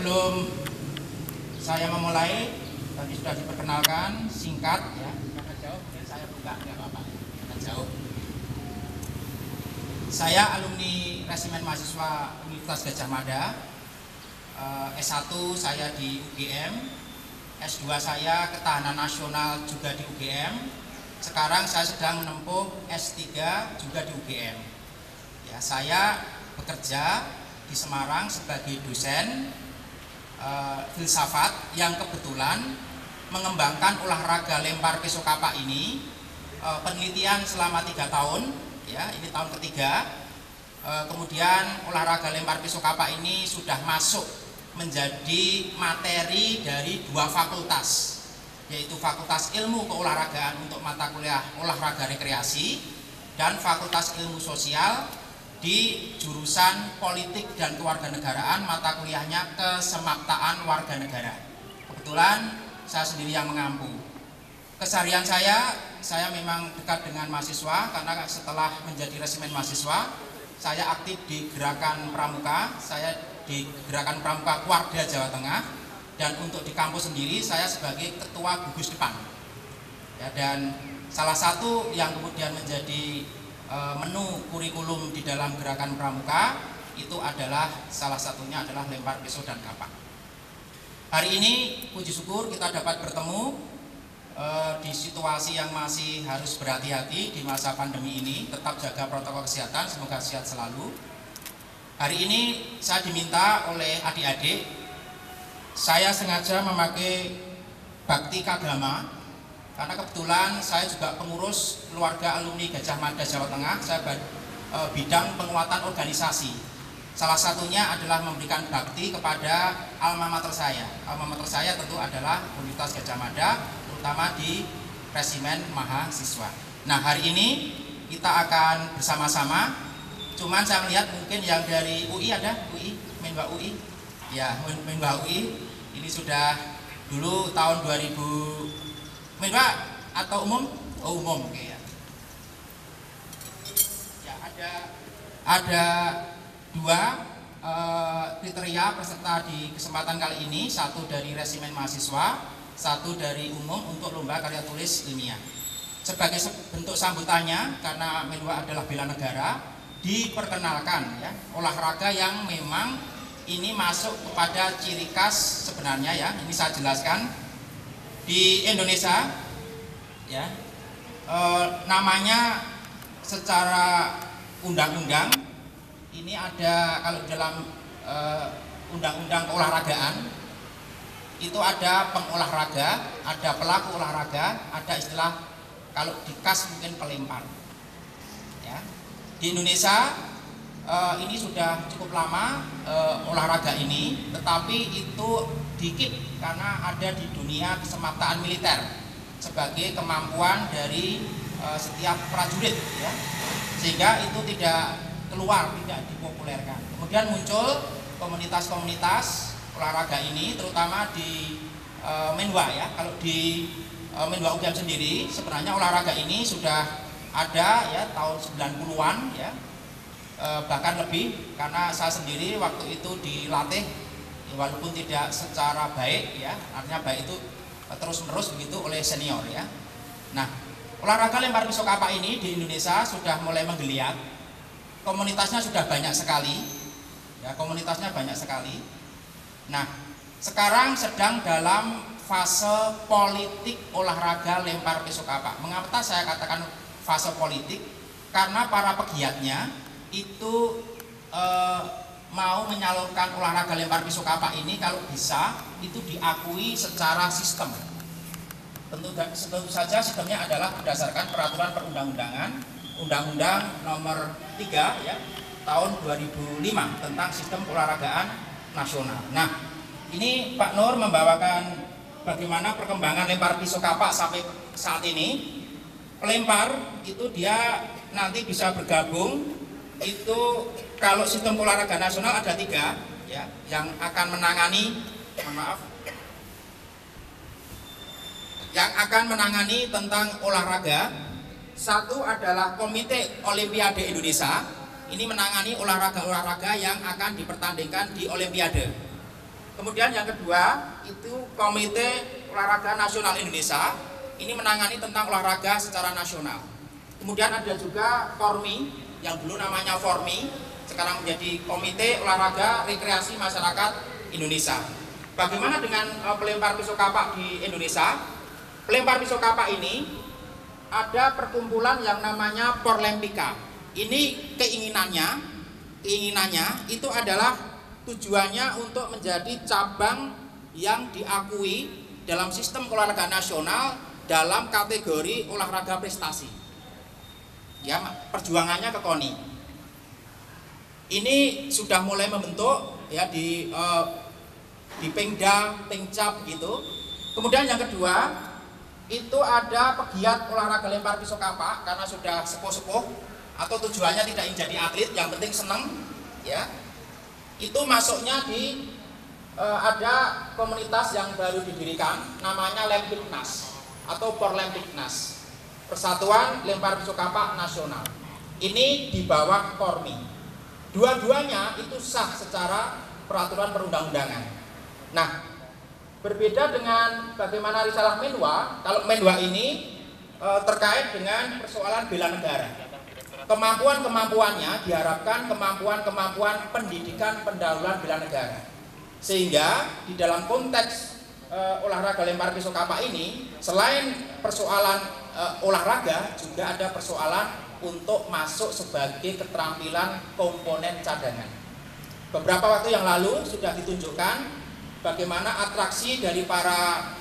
sebelum saya memulai, tadi sudah diperkenalkan singkat ya. Karena jauh mungkin saya buka, nggak apa-apa. Karena jauh. Saya alumni Resimen Mahasiswa Universitas Gadjah Mada. S1 saya di UGM, S2 saya Ketahanan Nasional juga di UGM. Sekarang saya sedang menempuh S3 juga di UGM. Ya, saya bekerja di Semarang sebagai dosen filsafat yang kebetulan mengembangkan olahraga lempar pisau kapak ini. Penelitian selama 3 tahun, ya, ini tahun ketiga. Kemudian olahraga lempar pisau kapak ini sudah masuk menjadi materi dari 2 fakultas, yaitu Fakultas Ilmu Keolahragaan untuk mata kuliah olahraga rekreasi dan Fakultas Ilmu Sosial di jurusan Politik dan Kewarganegaraan, mata kuliahnya Kesemaptaan Warga Negara. Kebetulan saya sendiri yang mengampu. Keseharian saya memang dekat dengan mahasiswa karena setelah menjadi resimen mahasiswa, saya aktif di Gerakan Pramuka, saya di Gerakan Pramuka Kuarda Jawa Tengah, dan untuk di kampus sendiri saya sebagai ketua gugus depan. Ya, dan salah satu yang kemudian menjadi menu kurikulum di dalam Gerakan Pramuka itu adalah salah satunya adalah lempar pisau dan kapak. Hari ini puji syukur kita dapat bertemu di situasi yang masih harus berhati-hati di masa pandemi ini, tetap jaga protokol kesehatan, semoga sehat selalu. Hari ini saya diminta oleh adik-adik, saya sengaja memakai bakti kagama karena kebetulan saya juga pengurus keluarga alumni Gadjah Mada Jawa Tengah. Saya bidang penguatan organisasi. Salah satunya adalah memberikan bakti kepada alma mater saya. Alma mater saya tentu adalah Universitas Gadjah Mada, terutama di Resimen Mahasiswa. Nah, hari ini kita akan bersama-sama. Cuman saya melihat mungkin yang dari UI ada, UI, Menwa UI. Ya, Menwa UI ini sudah dulu tahun 2000. Menwa atau umum? Oh, umum, oke ya. Ya, ada 2 kriteria peserta di kesempatan kali ini, satu dari resimen mahasiswa, satu dari umum untuk lomba karya tulis ilmiah. Sebagai bentuk sambutannya, karena Menwa adalah bela negara, diperkenalkan ya olahraga yang memang ini masuk kepada ciri khas sebenarnya ya. Ini saya jelaskan di Indonesia ya, namanya secara undang-undang ini ada, kalau dalam undang-undang keolahragaan itu ada pengolahraga, ada pelaku olahraga, ada istilah kalau di kas mungkin pelempar ya. Di Indonesia ini sudah cukup lama olahraga ini, tetapi itu dikit karena ada di dunia kesemaptaan militer sebagai kemampuan dari setiap prajurit ya, sehingga itu tidak keluar, tidak dipopulerkan. Kemudian muncul komunitas-komunitas olahraga ini, terutama di Menwa ya. Kalau di Menwa UGM sendiri sebenarnya olahraga ini sudah ada ya tahun 90-an ya, bahkan lebih, karena saya sendiri waktu itu dilatih ya, walaupun tidak secara baik ya, artinya baik itu terus-menerus begitu oleh senior ya. Nah, olahraga lempar pisau kapak ini di Indonesia sudah mulai menggeliat, komunitasnya sudah banyak sekali ya, komunitasnya banyak sekali. Nah, sekarang sedang dalam fase politik olahraga lempar pisau kapak. Mengapa saya katakan fase politik? Karena para pegiatnya itu mau menyalurkan olahraga lempar pisau kapak ini kalau bisa itu diakui secara sistem. Tentu saja sistemnya adalah berdasarkan peraturan perundang-undangan, Undang-Undang Nomor 3 ya tahun 2005 tentang sistem keolahragaan nasional. Nah, ini Pak Nur membawakan bagaimana perkembangan lempar pisau kapak sampai saat ini. Pelempar itu dia nanti bisa bergabung, itu kalau sistem olahraga nasional ada 3 ya, yang akan menangani, yang akan menangani tentang olahraga. Satu adalah Komite Olimpiade Indonesia, ini menangani olahraga-olahraga yang akan dipertandingkan di Olimpiade. Kemudian yang kedua itu Komite Olahraga Nasional Indonesia, ini menangani tentang olahraga secara nasional. Kemudian ada juga Formi, yang dulu namanya Formi, sekarang menjadi Komite Olahraga Rekreasi Masyarakat Indonesia. Bagaimana dengan pelempar pisau kapak di Indonesia? Pelempar pisau kapak ini ada perkumpulan yang namanya Porlempika. Ini keinginannya itu adalah tujuannya untuk menjadi cabang yang diakui dalam sistem olahraga nasional dalam kategori olahraga prestasi. Ya, perjuangannya ke KONI. Ini sudah mulai membentuk ya di Pengda, Pengcap gitu. Kemudian yang kedua itu ada pegiat olahraga lempar pisau kapak karena sudah sepuh-sepuh atau tujuannya tidak ingin jadi atlet, yang penting seneng ya. Itu masuknya di ada komunitas yang baru didirikan namanya Lempiknas atau Porlempiknas, Persatuan Lempar Pisau Kapak Nasional. Ini di bawah Kormi. Dua-duanya itu sah secara peraturan perundang-undangan. Nah, berbeda dengan bagaimana risalah Menwa. Kalau Menwa ini terkait dengan persoalan bela negara. Kemampuan-kemampuannya diharapkan kemampuan-kemampuan pendidikan pendahuluan bela negara. Sehingga di dalam konteks olahraga lempar pisau kapak ini, selain persoalan olahraga, juga ada persoalan untuk masuk sebagai keterampilan komponen cadangan. Beberapa waktu yang lalu sudah ditunjukkan bagaimana atraksi dari para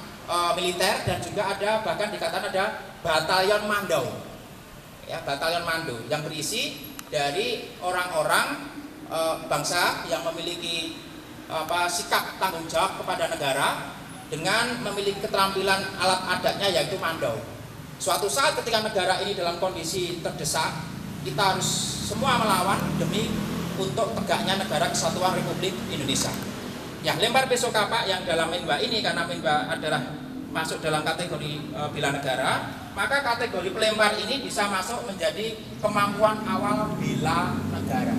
militer, dan juga ada bahkan dikatakan ada batalion Mandau, ya, batalion Mando yang berisi dari orang-orang bangsa yang memiliki sikap tanggung jawab kepada negara dengan memiliki keterampilan alat adatnya yaitu Mandau. Suatu saat ketika negara ini dalam kondisi terdesak, kita harus semua melawan demi untuk tegaknya negara kesatuan Republik Indonesia. Ya, lempar pisau kapak yang dalam Menwa ini, karena Menwa adalah masuk dalam kategori bela negara, maka kategori pelempar ini bisa masuk menjadi kemampuan awal bela negara.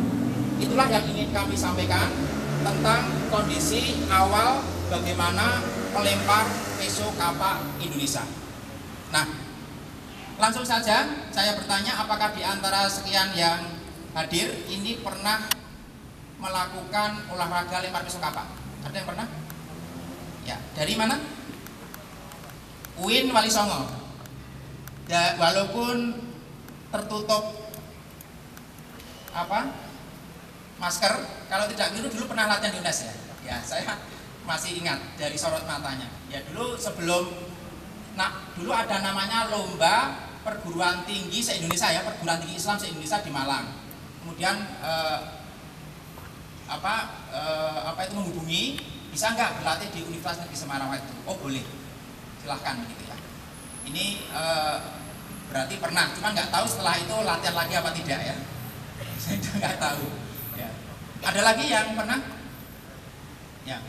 Itulah yang ingin kami sampaikan tentang kondisi awal bagaimana pelempar pisau kapak Indonesia. Nah, langsung saja saya bertanya, apakah di antara sekian yang hadir ini pernah melakukan olahraga lempar pisau kapak? Ada yang pernah? Ya, dari mana? UIN Wali Songo. Ya, walaupun tertutup masker, kalau tidak biru dulu pernah latihan di UNES ya. Ya, saya masih ingat dari sorot matanya. Ya, dulu dulu ada namanya lomba perguruan tinggi se-Indonesia ya, perguruan tinggi Islam se-Indonesia di Malang. Kemudian itu menghubungi, bisa nggak berlatih di Universitas Negeri Semarang itu? Oh boleh, silahkan gitu ya. Ini berarti pernah, cuma nggak tahu setelah itu latihan lagi apa tidak ya. Saya juga nggak tahu. Ya. Ada lagi yang pernah? Ya.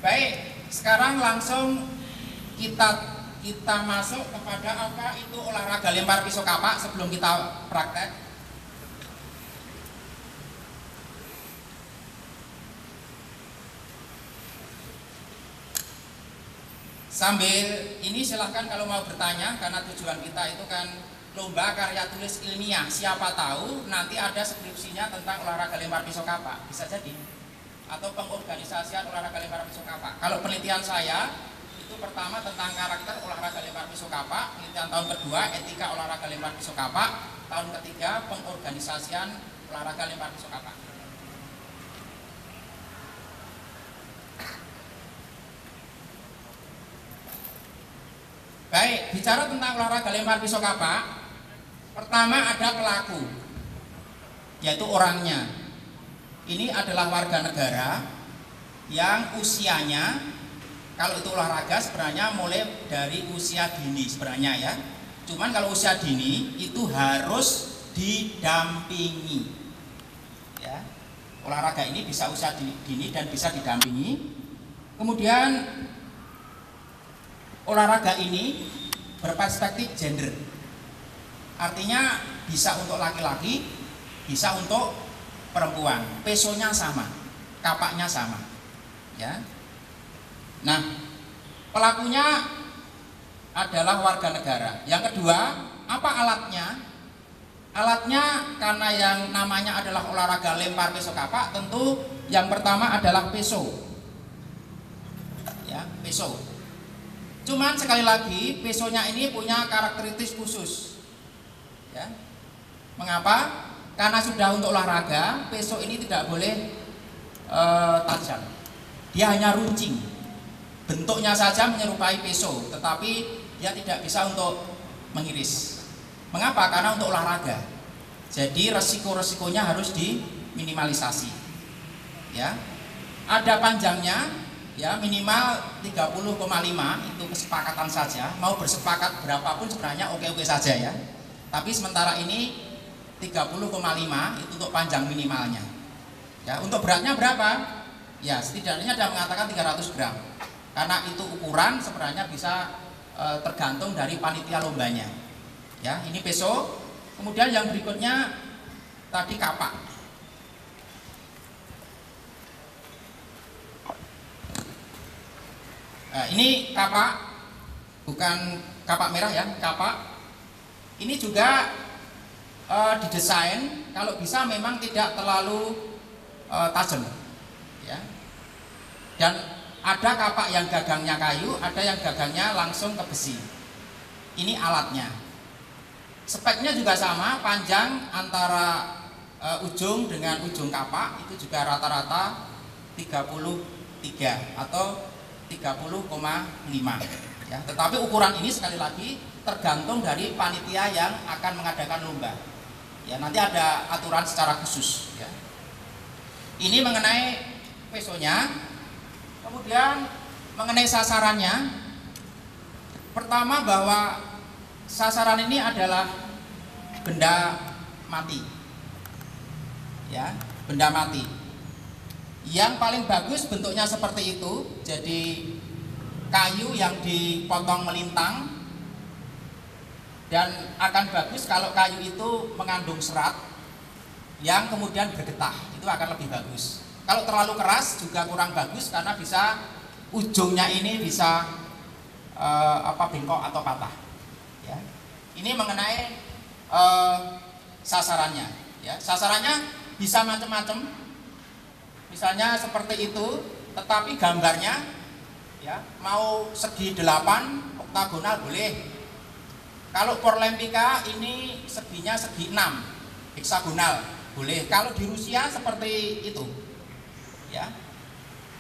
Baik, sekarang langsung kita masuk kepada apa itu olahraga lempar pisau kapak sebelum kita praktek. Sambil ini silahkan kalau mau bertanya, karena tujuan kita itu kan lomba karya tulis ilmiah. Siapa tahu nanti ada skripsinya tentang olahraga lempar pisau kapak, bisa jadi. Atau pengorganisasian olahraga lempar pisau kapak. Kalau penelitian saya itu pertama tentang karakter olahraga lempar pisau kapak, penelitian tahun kedua etika olahraga lempar pisau kapak, tahun ketiga pengorganisasian olahraga lempar pisau kapak. Baik, bicara tentang olahraga lempar pisau kapak, pertama ada pelaku, yaitu orangnya. Ini adalah warga negara yang usianya, kalau itu olahraga sebenarnya mulai dari usia dini sebenarnya ya. Cuman kalau usia dini itu harus didampingi. Ya, olahraga ini bisa usia dini dan bisa didampingi. Kemudian olahraga ini berperspektif gender, artinya bisa untuk laki-laki, bisa untuk perempuan. Pesonya sama, kapaknya sama, ya. Nah, pelakunya adalah warga negara. Yang kedua, apa alatnya? Alatnya karena yang namanya adalah olahraga lempar peso kapak, tentu yang pertama adalah peso. Ya, peso. Cuman sekali lagi, pesonya ini punya karakteristik khusus. Ya. Mengapa? Karena sudah untuk olahraga, peso ini tidak boleh tajam. Dia hanya runcing. Bentuknya saja menyerupai peso, tetapi dia tidak bisa untuk mengiris. Mengapa? Karena untuk olahraga. Jadi resiko-resikonya harus diminimalisasi. Ya. Ada panjangnya, ya, minimal 30,5, itu kesepakatan saja. Mau bersepakat berapapun sebenarnya oke-oke saja ya. Tapi sementara ini 30,5 itu untuk panjang minimalnya. Ya, untuk beratnya berapa? Ya, setidaknya ada mengatakan 300 gram. Karena itu ukuran sebenarnya bisa tergantung dari panitia lombanya. Ya, ini peso. Kemudian yang berikutnya tadi kapak. Ini kapak, bukan kapak merah ya, kapak. Ini juga didesain kalau bisa memang tidak terlalu tajam. Ya. Dan ada kapak yang gagangnya kayu, ada yang gagangnya langsung ke besi. Ini alatnya. Speknya juga sama, panjang antara ujung dengan ujung kapak itu juga rata-rata 33 atau 30,5 ya. Tetapi ukuran ini sekali lagi tergantung dari panitia yang akan mengadakan lomba. Ya, nanti ada aturan secara khusus ya. Ini mengenai pesonya. Kemudian mengenai sasarannya. Pertama bahwa sasaran ini adalah benda mati. Ya, benda mati. Yang paling bagus bentuknya seperti itu, jadi kayu yang dipotong melintang, dan akan bagus kalau kayu itu mengandung serat yang kemudian bergetah, itu akan lebih bagus. Kalau terlalu keras juga kurang bagus karena bisa ujungnya ini bisa bengkok atau patah. Ya. Ini mengenai sasarannya. Ya. Sasarannya bisa macam-macam. Misalnya seperti itu, tetapi gambarnya ya mau segi 8 oktagonal boleh. Kalau Paralympica ini seginya segi 6 heksagonal boleh. Kalau di Rusia seperti itu. Ya.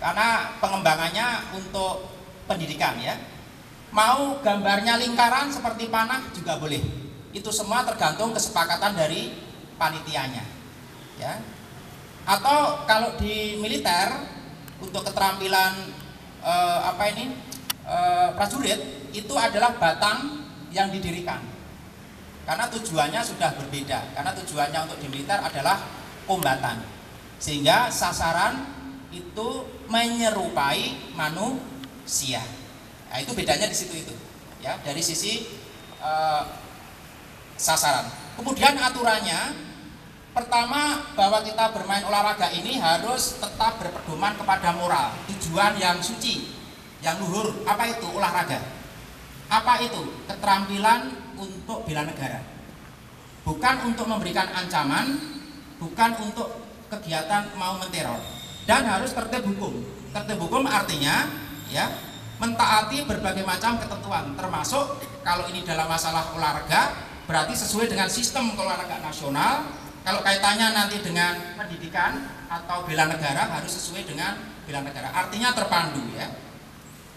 Karena pengembangannya untuk pendidikan ya. Mau gambarnya lingkaran seperti panah juga boleh. Itu semua tergantung kesepakatan dari panitianya. Ya. Atau kalau di militer untuk keterampilan prajurit itu adalah batang yang didirikan. Karena tujuannya sudah berbeda. Karena tujuannya untuk di militer adalah kombatan. Sehingga sasaran itu menyerupai manusia. Nah, itu bedanya di situ itu, ya, dari sisi sasaran. Kemudian aturannya, pertama bahwa kita bermain olahraga ini harus tetap berpedoman kepada moral, tujuan yang suci, yang luhur. Apa itu olahraga? Apa itu? Keterampilan untuk bela negara. Bukan untuk memberikan ancaman, bukan untuk kegiatan mau menteror. Dan harus tertib hukum. Tertib hukum artinya, ya, mentaati berbagai macam ketentuan, termasuk kalau ini dalam masalah olahraga berarti sesuai dengan sistem olahraga nasional. Kalau kaitannya nanti dengan pendidikan atau bela negara harus sesuai dengan bela negara, artinya terpandu ya.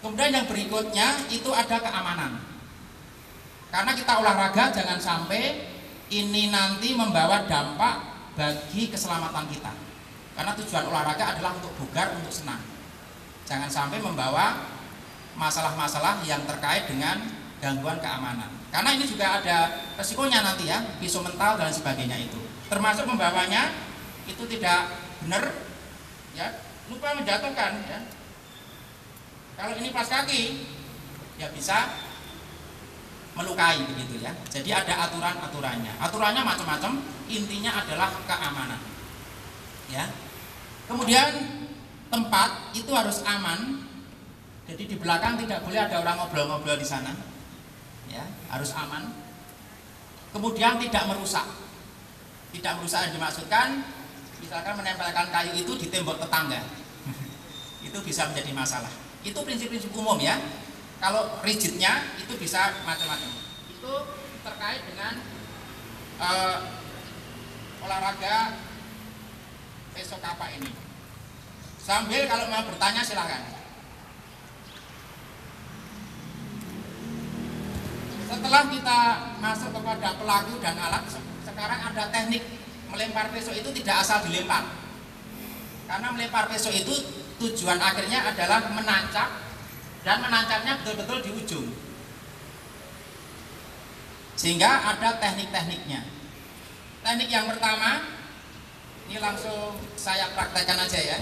Kemudian yang berikutnya itu ada keamanan, karena kita olahraga jangan sampai ini nanti membawa dampak bagi keselamatan kita, karena tujuan olahraga adalah untuk bugar, untuk senang. Jangan sampai membawa masalah-masalah yang terkait dengan gangguan keamanan, karena ini juga ada resikonya nanti ya, isu mental dan sebagainya itu, termasuk membawanya itu tidak benar ya, lupa menjatuhkan ya. Kalau ini pas kaki ya bisa melukai begitu ya. Jadi ada aturan-aturannya. Aturannya macam-macam, intinya adalah keamanan. Ya. Kemudian tempat itu harus aman Jadi di belakang tidak boleh ada orang ngobrol-ngobrol di sana, ya, harus aman. Kemudian tidak merusak. Tidak merusak yang dimaksudkan, misalkan menempelkan kayu itu di tembok tetangga, itu bisa menjadi masalah. Itu prinsip-prinsip umum ya. Kalau rigidnya itu bisa macam-macam. Itu terkait dengan olahraga peso kapak ini. Sambil kalau mau bertanya silahkan. Setelah kita masuk kepada pelaku dan alat, sekarang ada teknik melempar peso itu tidak asal dilempar. Karena melempar peso itu tujuan akhirnya adalah menancap, dan menancapnya betul-betul di ujung. Sehingga ada teknik-tekniknya. Teknik yang pertama, ini langsung saya praktekkan aja ya.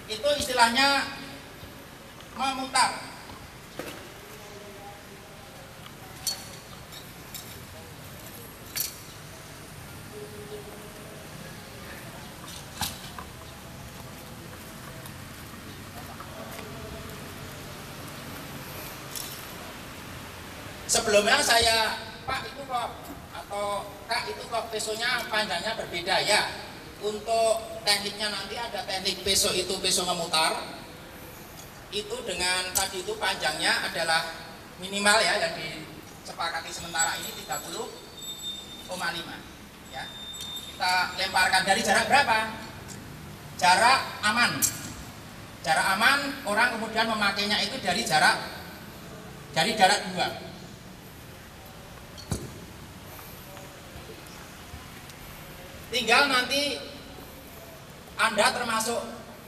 Itu istilahnya memutar. Sebelumnya saya, Pak itu kok, atau Kak itu kok pesonya panjangnya berbeda ya. Untuk tekniknya nanti ada teknik peso itu peso memutar. Itu dengan tadi itu panjangnya adalah minimal ya, yang disepakati sementara ini 30,5 ya. Kita lemparkan dari jarak berapa? Jarak aman. Jarak aman, orang kemudian memakainya itu dari jarak 2. Tinggal nanti Anda termasuk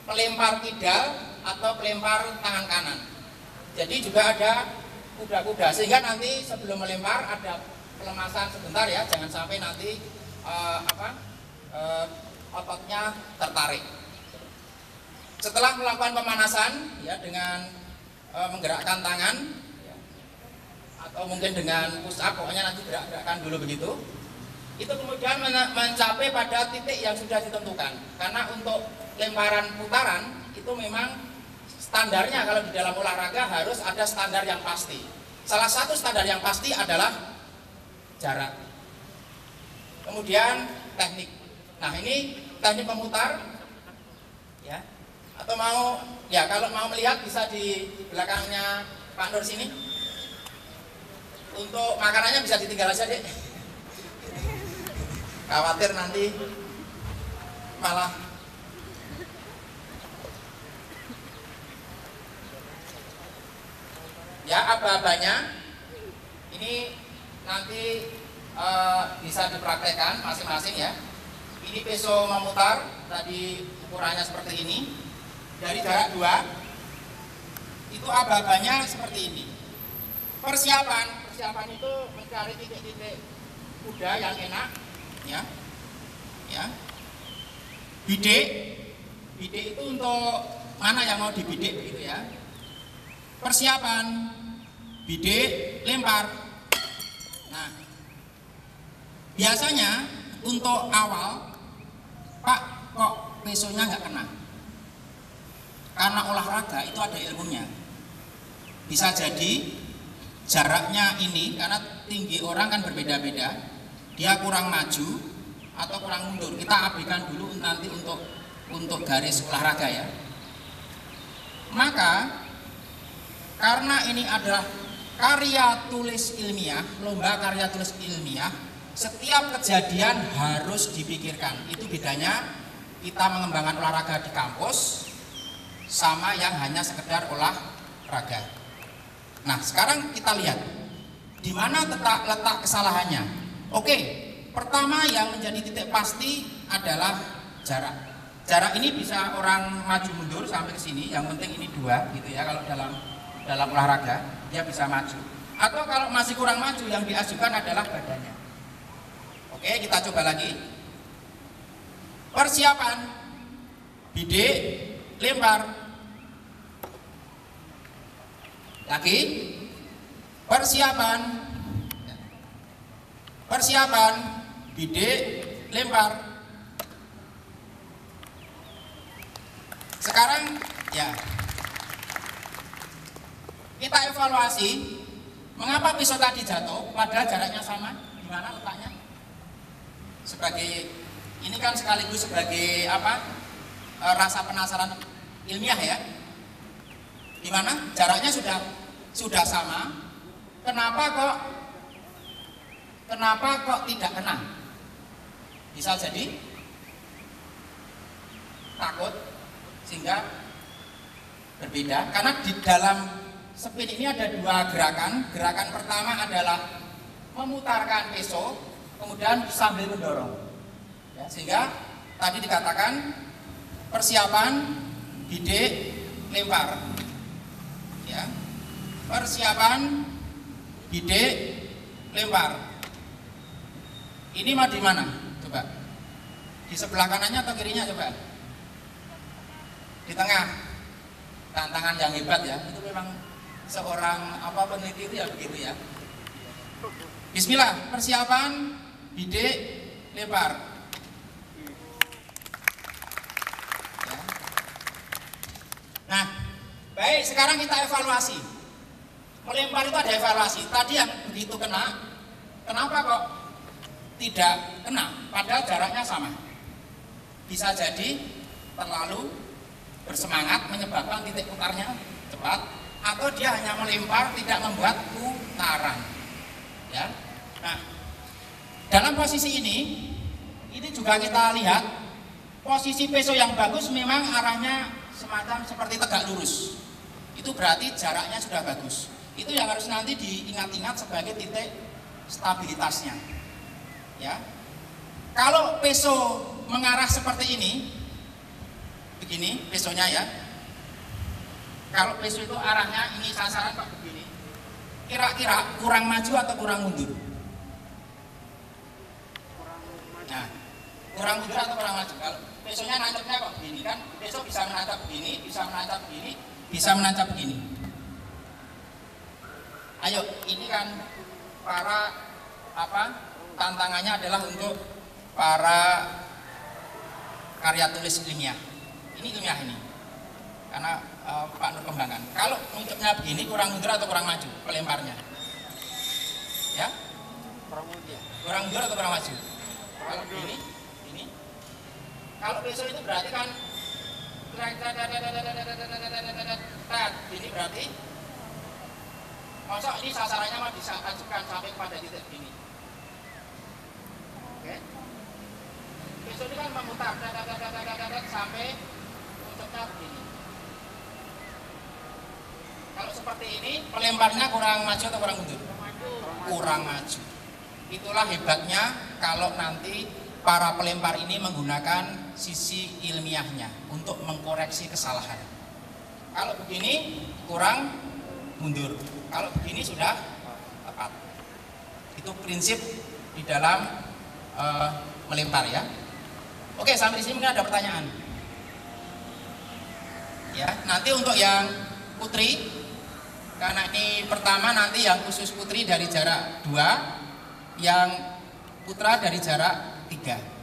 pelempar kidal atau pelempar tangan kanan. Jadi juga ada kuda-kuda, sehingga nanti sebelum melempar ada pelemasan sebentar ya, jangan sampai nanti ototnya tertarik. Setelah melakukan pemanasan ya dengan menggerakkan tangan ya, atau mungkin dengan push up, pokoknya nanti gerak-gerakkan dulu begitu. Itu kemudian mencapai pada titik yang sudah ditentukan. Karena untuk lemparan putaran itu memang standarnya kalau di dalam olahraga harus ada standar yang pasti. Salah satu standar yang pasti adalah jarak. Kemudian teknik. Nah ini teknik memutar ya. Atau mau ya, kalau mau melihat bisa di belakangnya Pak Nur sini. Untuk makanannya bisa ditinggal aja deh. Khawatir nanti malah ya aba-abanya ini nanti bisa dipraktekkan masing-masing ya. Ini peso memutar, tadi ukurannya seperti ini, dari jarak 2. Itu aba-abanya seperti ini. Persiapan itu mencari titik-titik kuda yang enak ya. Bidik itu untuk mana yang mau dibidik begitu ya. Persiapan bidik, lempar. Nah, biasanya untuk awal, Pak kok pesonya nggak kena? Karena olahraga itu ada ilmunya. Bisa jadi jaraknya ini, karena tinggi orang kan berbeda-beda, dia kurang maju atau kurang mundur. Kita abaikan dulu nanti untuk garis olahraga ya. Maka karena ini adalah karya tulis ilmiah, lomba karya tulis ilmiah, setiap kejadian harus dipikirkan. Itu bedanya kita mengembangkan olahraga di kampus sama yang hanya sekedar olahraga. Nah, sekarang kita lihat di mana letak kesalahannya. Oke, pertama yang menjadi titik pasti adalah jarak. Jarak ini bisa orang maju mundur sampai ke sini, yang penting ini 2 gitu ya. Kalau dalam olahraga dia bisa maju. Atau kalau masih kurang maju, yang diajukan adalah badannya. Oke, kita coba lagi. Persiapan bidik, lempar. Lagi. Persiapan bidik, lempar. Sekarang ya, Kita evaluasi, mengapa pisau tadi jatuh padahal jaraknya sama? Di mana letaknya? Sebagai ini kan sekaligus sebagai apa? Rasa penasaran ilmiah ya. Di mana jaraknya sudah sama, kenapa kok tidak kena? Bisa jadi takut sehingga berbeda, karena di dalam spin ini ada dua gerakan. Gerakan pertama adalah memutarkan pisau kemudian sambil mendorong ya, sehingga tadi dikatakan persiapan bidik lempar ya, persiapan bidik lempar. Ini mah di mana? Coba. Di sebelah kanannya atau kirinya coba? Di tengah. Tantangan yang hebat ya. Itu memang seorang peneliti itu ya begitu ya. Bismillah, persiapan bidik lempar. Ya. Nah, baik, sekarang kita evaluasi. Melempar itu ada evaluasi. Tadi yang begitu kena, kenapa kok tidak kena padahal jaraknya sama? Bisa jadi terlalu bersemangat menyebabkan titik putarnya cepat, atau dia hanya melempar tidak membuat putaran ya. Nah, dalam posisi ini juga kita lihat posisi pisau yang bagus memang arahnya semacam seperti tegak lurus. Itu berarti jaraknya sudah bagus. Itu yang harus nanti diingat-ingat sebagai titik stabilitasnya ya. Kalau pisau mengarah seperti ini, begini pisaunya ya, kalau pisau itu arahnya ini sasaran kok begini, kira-kira kurang maju atau kurang mundur? Nah, kurang mundur atau kurang maju? Kalau pisaunya nancapnya kok begini kan, pisau bisa menancap begini, bisa menancap begini, bisa menancap begini. Ayo, ini kan para tantangannya adalah untuk para karya tulis ilmiah. Ini ilmiah ini, karena Pak Nur kembangkan. Kalau nuncupnya begini, kurang mundur atau kurang maju pelemparnya? Ya? Kurang mundur atau kurang maju? Kalau begini, ini. Kalau pisau itu berarti kan ini berarti masuk ini sasarannya mah bisa ajukan sampai pada titik ini. Oke. Pisau ini kan memutar sampai untuknya begini. Kalau seperti ini pelemparnya kurang maju atau kurang mundur? Kurang maju. Itulah hebatnya kalau nanti para pelempar ini menggunakan sisi ilmiahnya untuk mengkoreksi kesalahan. Kalau begini kurang mundur, kalau begini sudah tepat. Itu prinsip di dalam melempar ya. Oke, sampai di sini mungkin ada pertanyaan. Ya, nanti untuk yang putri, karena ini pertama, nanti yang khusus putri dari jarak 2, yang putra dari jarak 3.